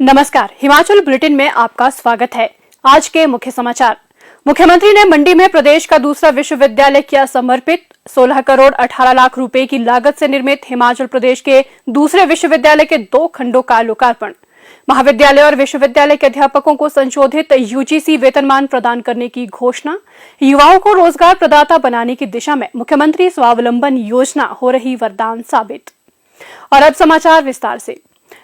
नमस्कार, हिमाचल बुलेटिन में आपका स्वागत है। आज के मुख्य समाचार। मुख्यमंत्री ने मंडी में प्रदेश का दूसरा विश्वविद्यालय किया समर्पित। 16 करोड़ 18 लाख रुपए की लागत से निर्मित हिमाचल प्रदेश के दूसरे विश्वविद्यालय के 2 खंडों का लोकार्पण। महाविद्यालय और विश्वविद्यालय के अध्यापकों को संशोधित यूजीसी वेतनमान प्रदान करने की घोषणा। युवाओं को रोजगार प्रदाता बनाने की दिशा में मुख्यमंत्री स्वावलंबन योजना हो रही वरदान साबित। और अब समाचार विस्तार से।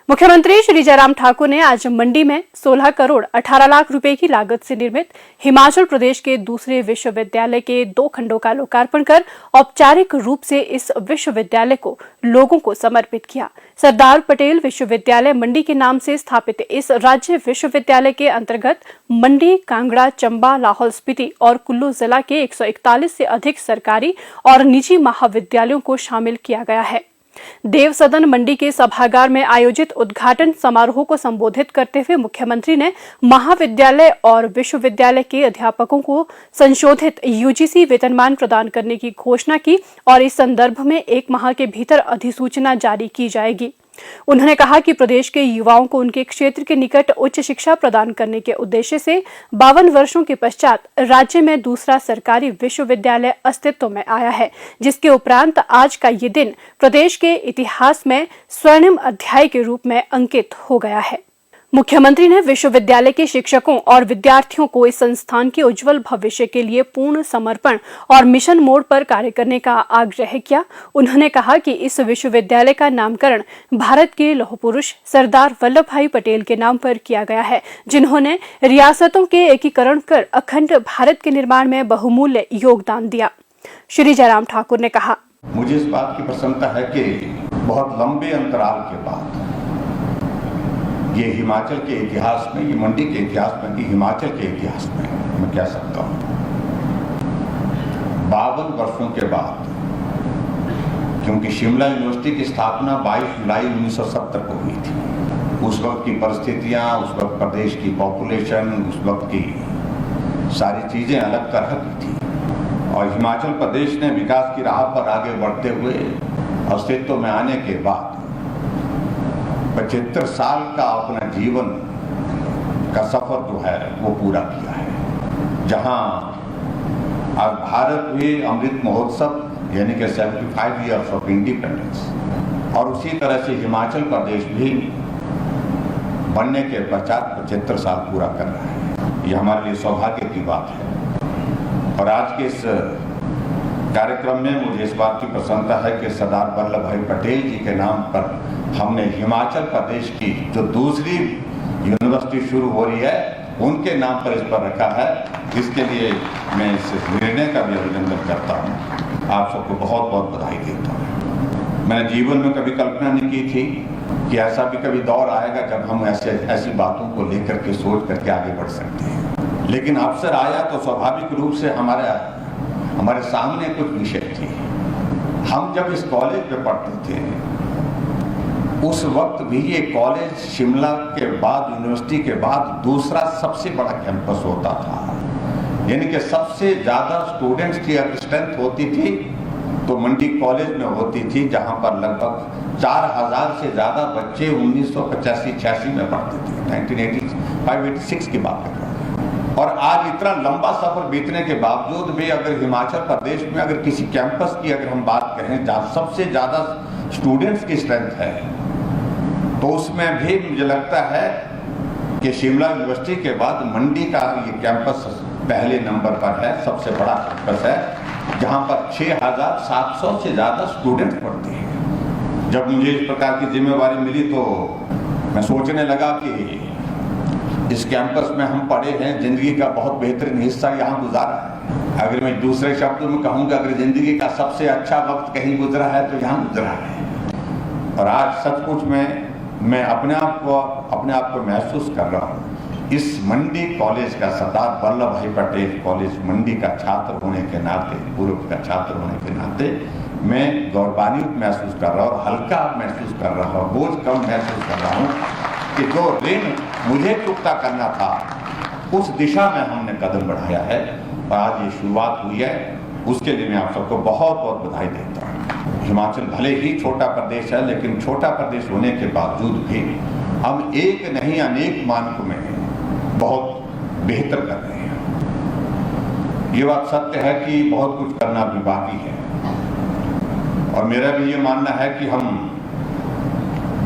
मुख्यमंत्री श्री जयराम ठाकुर ने आज मंडी में 16 करोड़ 18 लाख रुपए की लागत से निर्मित हिमाचल प्रदेश के दूसरे विश्वविद्यालय के 2 खंडों का लोकार्पण कर औपचारिक रूप से इस विश्वविद्यालय को लोगों को समर्पित किया। सरदार पटेल विश्वविद्यालय मंडी के नाम से स्थापित इस राज्य विश्वविद्यालय के अंतर्गत मंडी, कांगड़ा, चंबा, लाहौल स्पीति और कुल्लू जिला के 141 से अधिक सरकारी और निजी महाविद्यालयों को शामिल किया गया है। देव सदन मंडी के सभागार में आयोजित उद्घाटन समारोह को संबोधित करते हुए मुख्यमंत्री ने महाविद्यालय और विश्वविद्यालय के अध्यापकों को संशोधित यूजीसी वेतनमान प्रदान करने की घोषणा की और इस संदर्भ में 1 माह के भीतर अधिसूचना जारी की जाएगी। उन्होंने कहा कि प्रदेश के युवाओं को उनके क्षेत्र के निकट उच्च शिक्षा प्रदान करने के उद्देश्य से 52 वर्षों के पश्चात राज्य में दूसरा सरकारी विश्वविद्यालय अस्तित्व में आया है, जिसके उपरांत आज का ये दिन प्रदेश के इतिहास में स्वर्णिम अध्याय के रूप में अंकित हो गया है। मुख्यमंत्री ने विश्वविद्यालय के शिक्षकों और विद्यार्थियों को इस संस्थान के उज्जवल भविष्य के लिए पूर्ण समर्पण और मिशन मोड पर कार्य करने का आग्रह किया। उन्होंने कहा कि इस विश्वविद्यालय का नामकरण भारत के लौह पुरुष सरदार वल्लभ भाई पटेल के नाम पर किया गया है, जिन्होंने रियासतों के एकीकरण कर अखंड भारत के निर्माण में बहुमूल्य योगदान दिया। श्री जयराम ठाकुर ने कहा, मुझे इस बात की प्रसन्नता है कि बहुत लंबे अंतराल के बाद ये हिमाचल के इतिहास में, ये मंडी के इतिहास में, कि हिमाचल के इतिहास में मैं कह सकता हूँ 52 वर्षों के बाद, क्योंकि शिमला यूनिवर्सिटी की स्थापना 22 जुलाई 1970 को हुई थी। उस वक्त की परिस्थितियाँ, उस वक्त प्रदेश की पॉपुलेशन, उस वक्त की सारी चीज़ें अलग तरह की थी और हिमाचल प्रदेश ने विकास की राह पर आगे बढ़ते हुए अस्तित्व में आने के बाद 75 साल का अपना जीवन का सफर जो है वो पूरा किया है। जहां आज भारत भी अमृत महोत्सव यानी कि 75 ईयर्स ऑफ इंडिपेंडेंस और उसी तरह से हिमाचल प्रदेश भी बनने के पश्चात 75 साल पूरा कर रहा है। ये हमारे लिए सौभाग्य की बात है और आज के इस कार्यक्रम में मुझे इस बात की प्रसन्नता है कि सरदार वल्लभ भाई पटेल जी के नाम पर हमने हिमाचल प्रदेश की जो दूसरी यूनिवर्सिटी शुरू हो रही है उनके नाम पर इस पर रखा है। इसके लिए मैं इस निर्णय का भी अभिनंदन करता हूँ। आप सबको बहुत बहुत बधाई देता हूँ। मैंने जीवन में कभी कल्पना नहीं की थी कि ऐसा भी कभी दौर आएगा जब हम ऐसी बातों को लेकर के सोच करके आगे बढ़ सकते हैं, लेकिन अवसर आया तो स्वाभाविक रूप से हमारे सामने कुछ विषय थे। हम जब इस कॉलेज में पढ़ते थे उस वक्त भी ये कॉलेज शिमला के बाद, यूनिवर्सिटी के बाद दूसरा सबसे बड़ा कैंपस होता था। यानी कि सबसे ज़्यादा स्टूडेंट्स की अगर स्ट्रेंथ होती थी तो मंडी कॉलेज में होती थी, जहाँ पर लगभग 4000 से ज़्यादा बच्चे 1985-86 में पढ़ते थे। 1986 की बात कर रहा हूँ। और आज इतना लंबा सफर बीतने के बावजूद भी अगर हिमाचल प्रदेश में अगर किसी कैंपस की अगर हम बात करें जहाँ सबसे ज़्यादा स्टूडेंट्स की स्ट्रेंथ है तो उसमें भी मुझे लगता है कि शिमला यूनिवर्सिटी के बाद मंडी का ये कैंपस पहले नंबर पर है, सबसे बड़ा कैंपस है, जहाँ पर 6700 से ज़्यादा स्टूडेंट पढ़ते हैं। जब मुझे इस प्रकार की जिम्मेवारी मिली तो मैं सोचने लगा कि इस कैंपस में हम पढ़े हैं, जिंदगी का बहुत बेहतरीन हिस्सा यहाँ गुजारा है। अगर मैं दूसरे शब्दों में कहूँगा, अगर जिंदगी का सबसे अच्छा वक्त कहीं गुजरा है तो यहाँ गुजरा है। और आज सचमुच में मैं अपने आप को महसूस कर रहा हूँ इस मंडी कॉलेज का, सरदार वल्लभ भाई पटेल कॉलेज मंडी का छात्र होने के नाते, पूर्व का छात्र होने के नाते मैं गौरवान्वित महसूस कर रहा हूँ और हल्का महसूस कर रहा हूँ, बोझ कम महसूस कर रहा हूँ कि जो ऋण मुझे चुकता करना था उस दिशा में हमने कदम बढ़ाया है और आज ये शुरुआत हुई है। उसके लिए मैं आप सबको बहुत बहुत बधाई देता हूँ। हिमाचल भले ही छोटा प्रदेश है, लेकिन छोटा प्रदेश होने के बावजूद भी हम एक नहीं अनेक मानकों में बहुत बेहतर कर रहे हैं। ये बात सत्य है कि बहुत कुछ करना भी बाकी है, और मेरा भी ये मानना है कि हम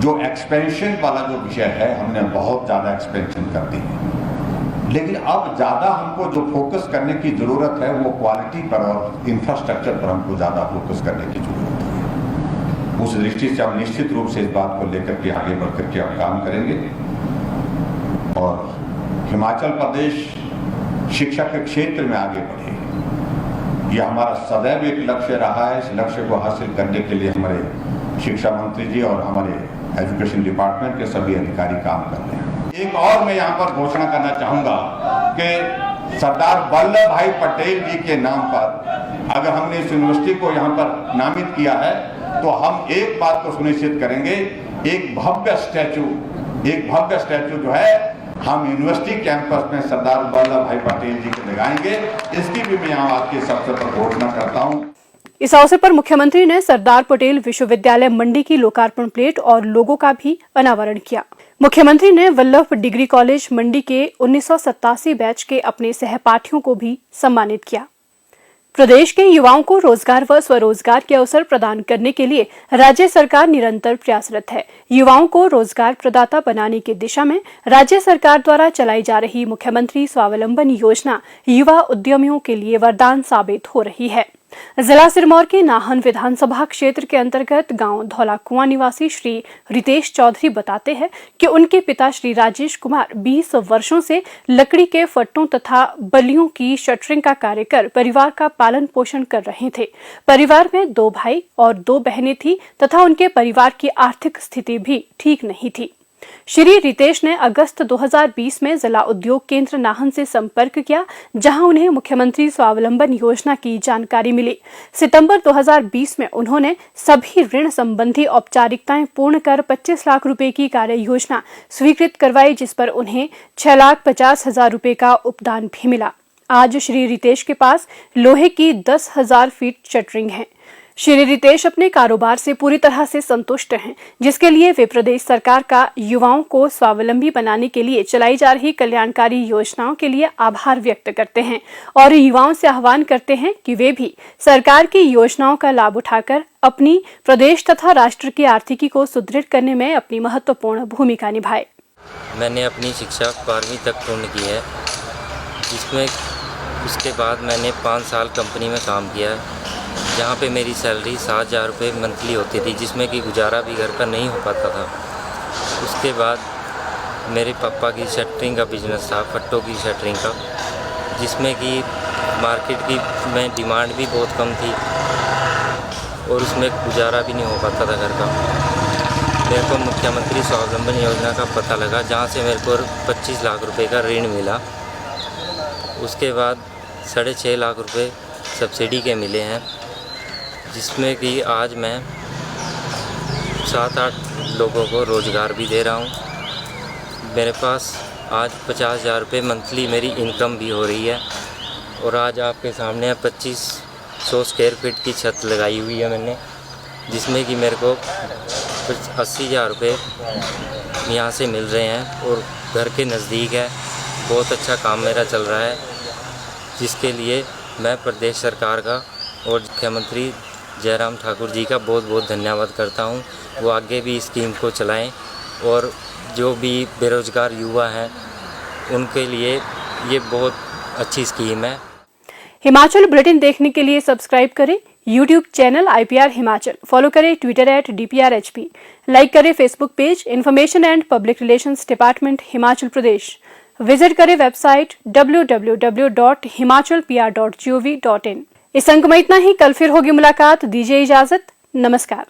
जो एक्सपेंशन वाला जो विषय है, हमने बहुत ज्यादा एक्सपेंशन कर दी है, लेकिन अब ज्यादा हमको जो फोकस करने की जरूरत है वो क्वालिटी पर और इंफ्रास्ट्रक्चर पर हमको ज्यादा फोकस करने की जरूरत है। उस दृष्टि से हम निश्चित रूप से इस बात को लेकर के आगे बढ़ करके हम काम करेंगे, और हिमाचल प्रदेश शिक्षा के क्षेत्र में आगे बढ़े, यह हमारा सदैव एक लक्ष्य रहा है। इस लक्ष्य को हासिल करने के लिए हमारे शिक्षा मंत्री जी और हमारे एजुकेशन डिपार्टमेंट के सभी अधिकारी काम कर रहे हैं। एक और मैं यहाँ पर घोषणा करना चाहूंगा कि सरदार वल्लभ भाई पटेल जी के नाम पर अगर हमने इस यूनिवर्सिटी को यहाँ पर नामित किया है, तो हम एक बात को सुनिश्चित करेंगे, एक भव्य स्टैचू जो है हम यूनिवर्सिटी कैंपस में सरदार वल्लभ भाई पटेल जी को लगाएंगे। इसकी भी मैं यहाँ आज के इस अवसर पर घोषणा करता हूँ। इस अवसर पर मुख्यमंत्री ने सरदार पटेल विश्वविद्यालय मंडी की लोकार्पण प्लेट और लोगो का भी अनावरण किया। मुख्यमंत्री ने वल्लभ डिग्री कॉलेज मंडी के 1987 बैच के अपने सहपाठियों को भी सम्मानित किया। प्रदेश के युवाओं को रोजगार व स्वरोजगार के अवसर प्रदान करने के लिए राज्य सरकार निरंतर प्रयासरत है। युवाओं को रोजगार प्रदाता बनाने की दिशा में राज्य सरकार द्वारा चलाई जा रही मुख्यमंत्री स्वावलंबन योजना युवा उद्यमियों के लिए वरदान साबित हो रही है। जिला सिरमौर के नाहन विधानसभा क्षेत्र के अंतर्गत गांव धौला कुआं निवासी श्री रितेश चौधरी बताते हैं कि उनके पिता श्री राजेश कुमार 20 वर्षों से लकड़ी के फट्टों तथा बल्लियों की शटरिंग का कार्य कर परिवार का पालन पोषण कर रहे थे। परिवार में 2 भाई और 2 बहनें थी तथा उनके परिवार की आर्थिक स्थिति भी ठीक नहीं थी। श्री रितेश ने अगस्त 2020 में जिला उद्योग केंद्र नाहन से संपर्क किया, जहां उन्हें मुख्यमंत्री स्वावलंबन योजना की जानकारी मिली। सितंबर 2020 में उन्होंने सभी ऋण संबंधी औपचारिकताएं पूर्ण कर 25 लाख रुपए की कार्य योजना स्वीकृत करवाई, जिस पर उन्हें 6,50,000 रुपए का उपदान भी मिला। आज श्री रितेश के पास लोहे की 10,000 फीट शटरिंग है। श्री रितेश अपने कारोबार से पूरी तरह से संतुष्ट हैं, जिसके लिए वे प्रदेश सरकार का युवाओं को स्वावलंबी बनाने के लिए चलाई जा रही कल्याणकारी योजनाओं के लिए आभार व्यक्त करते हैं और युवाओं से आह्वान करते हैं कि वे भी सरकार की योजनाओं का लाभ उठाकर अपनी प्रदेश तथा राष्ट्र की आर्थिकी को सुदृढ़ करने में अपनी महत्वपूर्ण भूमिका निभाए। मैंने अपनी शिक्षा 12वीं तक पूर्ण की है, जिसमें उसके बाद मैंने 5 साल कंपनी में काम किया, जहाँ पे मेरी सैलरी 7,000 रुपये मंथली होती थी, जिसमें कि गुजारा भी घर का नहीं हो पाता था। उसके बाद मेरे पापा की शटरिंग का बिजनेस था, फट्टों की शटरिंग का, जिसमें कि मार्केट की में डिमांड भी बहुत कम थी और उसमें गुजारा भी नहीं हो पाता था घर का। मेरे को मुख्यमंत्री स्वावलंबन योजना का पता लगा, जहाँ से मेरे को 25 लाख रुपये का ऋण मिला। उसके बाद 6.5 लाख रुपये सब्सिडी के मिले हैं, जिसमें कि आज मैं 7-8 लोगों को रोज़गार भी दे रहा हूँ। मेरे पास आज 50,000 रुपये मंथली मेरी इनकम भी हो रही है, और आज आपके सामने 2500 स्क्वायर फीट की छत लगाई हुई है मैंने, जिसमें कि मेरे को 80,000 रुपये यहाँ से मिल रहे हैं और घर के नज़दीक है। बहुत अच्छा काम मेरा चल रहा है, जिसके लिए मैं प्रदेश सरकार का और मुख्यमंत्री जयराम ठाकुर जी का बहुत बहुत धन्यवाद करता हूं। वो आगे भी इस स्कीम को चलाएं, और जो भी बेरोजगार युवा हैं उनके लिए ये बहुत अच्छी स्कीम है। हिमाचल बुलेटिन देखने के लिए सब्सक्राइब करें YouTube channel IPR Himachal, follow करें ट्विटर @DPRHP, लाइक करें Facebook page information and public relations department Himachal Pradesh, visit करें वेबसाइट www.himachalpr.gov.in। इस अंक में इतना ही। कल फिर होगी मुलाकात, दीजिए इजाजत, नमस्कार।